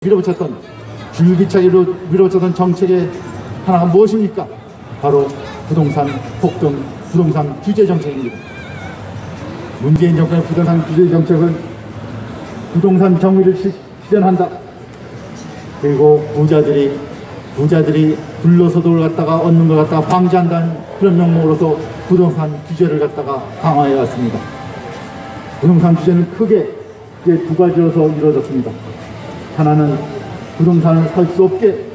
밀어붙였던 줄기차게 밀어붙였던 정책의 하나가 무엇입니까? 바로 부동산 폭등, 부동산 규제 정책입니다. 문재인 정권의 부동산 규제 정책은 부동산 정의를 실현한다. 그리고 부자들이 불로소득을 갖다가 얻는 걸 갖다가 방지한다는 그런 명목으로서 부동산 규제를 갖다가 강화해 왔습니다. 부동산 규제는 크게 이제 두 가지로서 이루어졌습니다. 하나는 부동산을 살 수 없게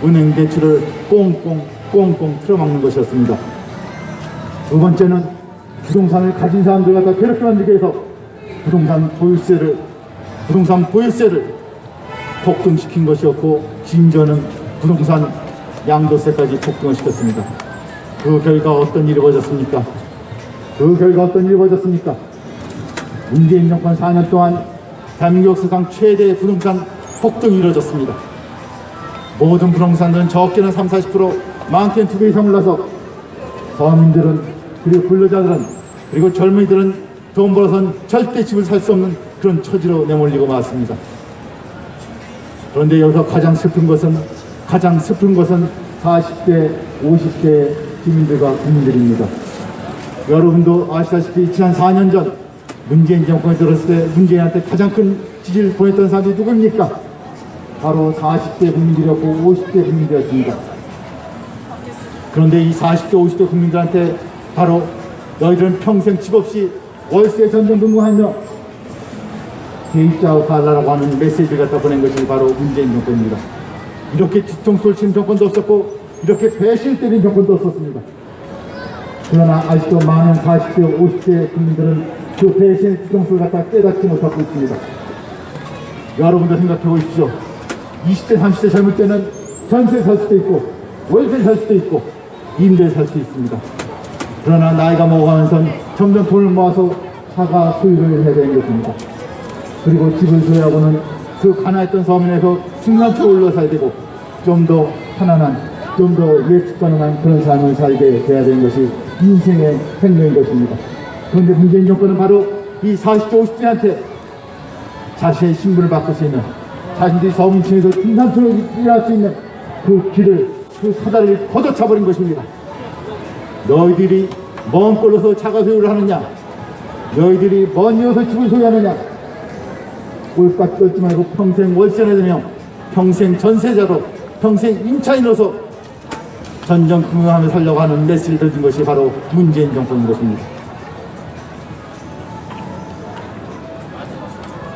은행 대출을 꽁꽁 틀어막는 것이었습니다. 두 번째는 부동산을 가진 사람들 갖다 괴롭게 만들기 위해서 부동산 보유세를 폭등시킨 것이었고, 심지어는 부동산 양도세까지 폭등을 시켰습니다. 그 결과 어떤 일이 벌어졌습니까? 문재인 정권 4년 동안 대한민국 역사상 최대의 부동산 폭등이 이루어졌습니다. 모든 부동산들은 적게는 30-40%, 많게는 2배 이상 올라서 서민들은, 그리고 근로자들은, 그리고 젊은이들은 돈 벌어서는 절대 집을 살 수 없는 그런 처지로 내몰리고 말았습니다. 그런데 여기서 가장 슬픈 것은 40대, 50대 주민들과 국민들입니다. 여러분도 아시다시피 지난 4년 전 문재인 정권이 들었을 때 문재인한테 가장 큰 지지를 보냈던 사람이 누굽니까? 바로 40대 국민들이었고 50대 국민들이었습니다. 그런데 이 40대, 50대 국민들한테 바로 너희들은 평생 집 없이 월세 전전긍긍하며 세입자로 살라라고 하는 메시지를 갖다 보낸 것이 바로 문재인 정권입니다. 이렇게 뒤통수를 치는 정권도 없었고, 이렇게 배신을 때린 정권도 없었습니다. 그러나 아직도 많은 40대, 50대 국민들은 그 배신의 뒤통수를 갖다 깨닫지 못하고 있습니다. 여러분도 생각해 보십시오. 20대, 30대 젊을 때는 전세 살 수도 있고, 월세 살 수도 있고, 임대 살 수 있습니다. 그러나 나이가 먹어가면서 점점 돈을 모아서 사가 소유를 해야 되는 것입니다. 그리고 집을 소유하고는 그 가난했던 서민에서 중산층에 올라서야 되고, 좀 더 편안한, 좀 더 예측 가능한 그런 삶을 살게 돼야 되는 것이 인생의 생명인 것입니다. 그런데 문재인 정권은 바로 이 40대, 50대한테 자신의 신분을 바꿀 수 있는, 자신들이 서민층에서 중산층으로 일할 수 있는 그 길을, 그 사다리를 걷어차버린 것입니다. 너희들이 먼 곳에서 자가 소유를 하느냐, 너희들이 먼 이어서 집을 소유하느냐, 꼴값 떨지 말고 평생 월세나 되며 평생 전세자로, 평생 임차인으로서 전전긍긍하며 살려고 하는 메시지를 준 것이 바로 문재인 정권인 것입니다.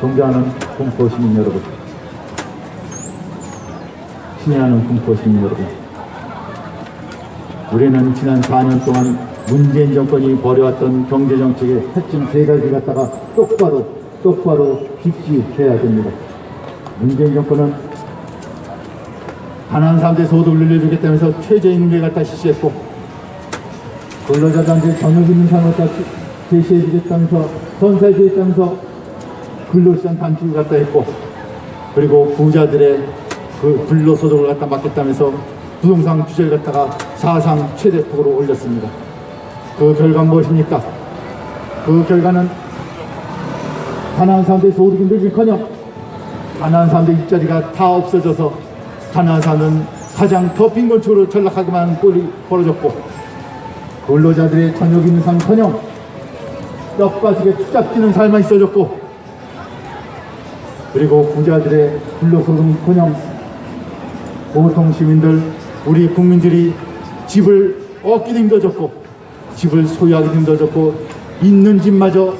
존경하는 군포시민 여러분, 친애하는 군포시민 여러분, 우리는 지난 4년 동안 문재인 정권이 벌여왔던 경제정책의 핵심 3가지를 갖다가 똑바로 직시해야 됩니다. 문재인 정권은 가난한 사람들의 소득을 늘려주겠다면서 최저임금을 갖다 실시했고, 근로자들한테 저녁 있는 삶을 갖다 제시해주겠다면서, 선사해주겠다면서 근로시장 단축을 갖다 했고, 그리고 부자들의 그 불로소득을 갖다 막겠다면서 부동산 규제를 갖다가 사상 최대폭으로 올렸습니다. 그 결과는 무엇입니까? 그 결과는 가난한 사람들의 소득이 늘기커녕 가난한 사람들의 일자리가 다 없어져서 가난한 사람은 가장 더 빈곤층으로 전락하기만 하는 꼴이 벌어졌고, 근로자들의 저녁 있는 삶커녕 뼈빠지게 투잡지는 삶만 있어졌고, 그리고 부자들의 불로소득은커녕 보통 시민들, 우리 국민들이 집을 얻기도 힘들어졌고, 집을 소유하기도 힘들어졌고, 있는 집마저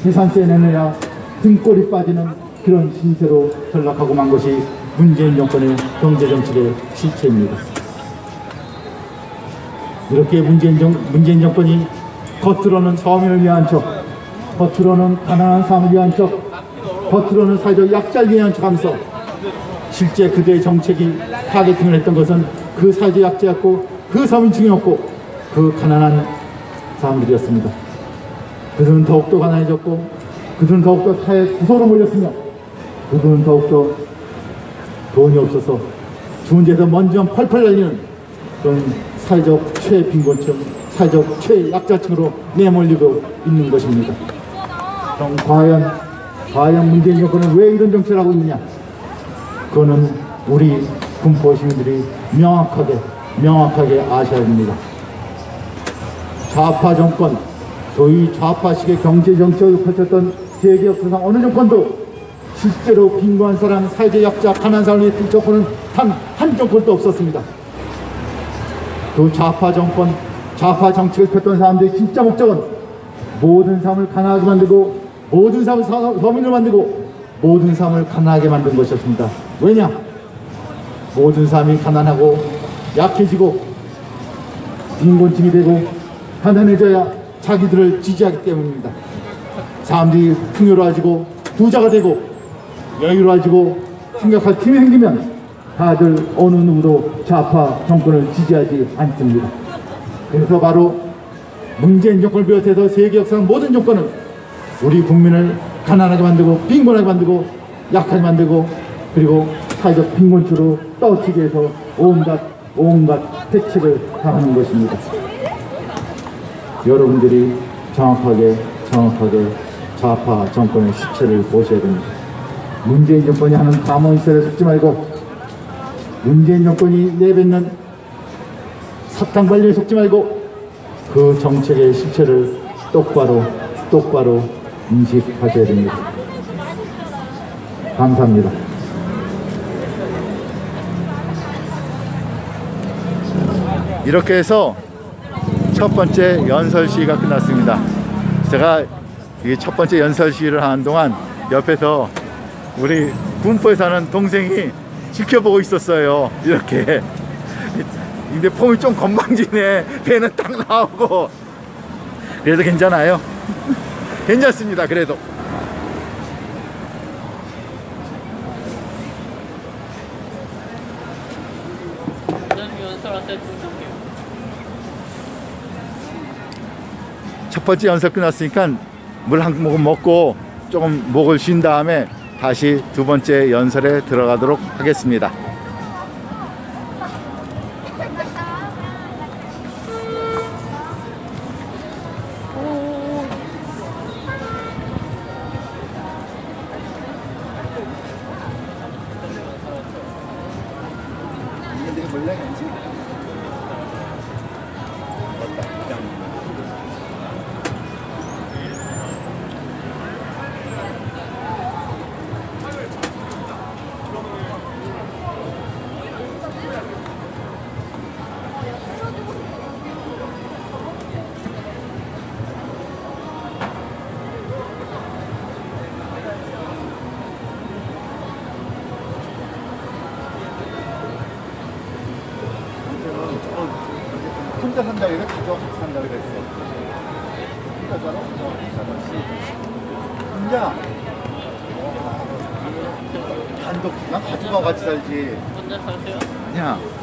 재산세 내느냐 등골이 빠지는 그런 신세로 전락하고 만 것이 문재인 정권의 경제정책의 실체입니다. 이렇게 문재인 정권이 겉으로는 서민을 위한 척, 겉으로는 가난한 사람을 위한 척, 겉으로는 사회적 약자를 위한 척 하면서 실제 그들의 정책이 타겟팅을 했던 것은 그 사회적 약자였고, 그 서민층이었고, 그 가난한 사람들이었습니다. 그들은 더욱더 가난해졌고, 그들은 더욱더 사회 구소로 몰렸으며, 그들은 더욱더 돈이 없어서 좋은 데서 먼지만 펄펄 날리는 그런 사회적 최빈곤층, 사회적 최약자층으로 내몰리고 있는 것입니다. 그럼 과연 문재인 정권은 왜 이런 정책을 하고 있느냐? 그거는 우리 군포 시민들이 명확하게 아셔야 됩니다. 좌파 정권, 소위 좌파식의 경제 정책을 펼쳤던 세계 역사상 어느 정권도 실제로 빈곤한 사람, 사회적 약자, 가난한 사람을 위해 정권은 단 한 정권도 없었습니다. 그 좌파 정권, 좌파 정책을 폈던 사람들의 진짜 목적은 모든 삶을 가난하게 만들고, 모든 삶을 서민으로 만들고, 모든 삶을 가난하게 만든 것이었습니다. 왜냐? 모든 삶이 가난하고 약해지고 빈곤층이 되고 가난해져야 자기들을 지지하기 때문입니다. 사람들이 풍요로워지고 부자가 되고 여유로워지고 생각할 틈이 생기면 다들 어느 누구도 좌파 정권을 지지하지 않습니다. 그래서 바로 문재인 정권을 비롯해서 세계 역사상 모든 정권은 우리 국민을 가난하게 만들고 빈곤하게 만들고 약하게 만들고 그리고 사회적 빈곤추로 떠치게 해서 온갖 대책을 당하는 것입니다. 여러분들이 정확하게 좌파 정권의 실체를 보셔야 됩니다. 문재인 정권이 하는 가문시설에 속지 말고, 문재인 정권이 내뱉는 사탕 관리에 속지 말고 그 정책의 실체를 똑바로 인식하셔야 됩니다. 감사합니다. 이렇게 해서 첫 번째 연설 시위가 끝났습니다. 제가 이 첫 번째 연설 시위를 하는 동안 옆에서 우리 군포에 사는 동생이 지켜보고 있었어요. 이렇게. 근데 폼이 좀 건방지네. 배는 딱 나오고. 그래도 괜찮아요. 괜찮습니다. 그래도. 첫 번째 연설 끝났으니까 물 한 모금 먹고 조금 목을 쉰 다음에 다시 두 번째 연설에 들어가도록 하겠습니다. 혼자 산다기를 가족 산다고 그랬어. 혼자 살아? 혼자? 단독, 난 가족하고 같이 살지. 혼자 사세요? 아니야.